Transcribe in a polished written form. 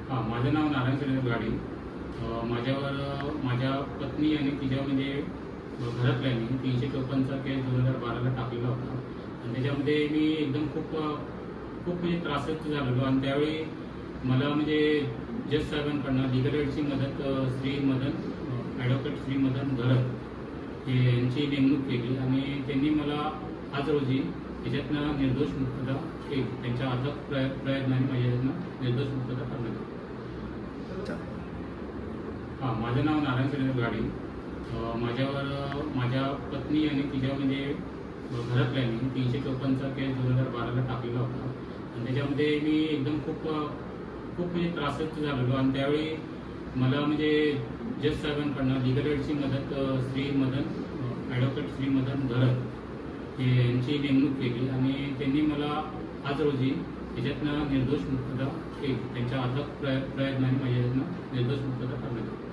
हां, माझं नाव नारायण शैलेंद्र गाडी. माझ्यावर माझ्या पत्नी आणि तिच्या म्हणजे घरातल्यांनी 354चा केस 2012ला टाकलेला होता आणि त्याच्यामध्ये मी एकदम खूप म्हणजे त्रासग्रस्त झालेलो आणि त्यावेळी मला म्हणजे जज साहेबांकडनं लीगल एडची मदत ॲडव्होकेट श्री मदन घरत यांची नेमणूक केली आणि त्यांनी मला आज रोजी त्याच्यातनं निर्दोष मुक्तता केली. त्यांच्या अथक प्रयत्नाने माझ्यातनं निर्दोष मुक्तता करण्यात आली. हां, माझं नाव नारायण शैलेंद्र गाडी. माझ्यावर माझ्या पत्नी आणि तिच्या म्हणजे घरातल्यांनी 354चा केस 2012ला टाकलेला होता आणि त्याच्यामध्ये मी एकदम खूप म्हणजे त्रासग्रस्त झालेलो आणि त्यावेळी मला म्हणजे जज साहेबांकडनं लीगल एडची मदत ॲडव्होकेट श्री मदन घरत यांची नेमणूक केली आणि त्यांनी मला आज रोजी त्याच्यातनं निर्दोष मुक्तता केली. त्यांच्या अथक प्रयत्नाने माझ्यातनं निर्दोष मुक्तता करण्यात आली.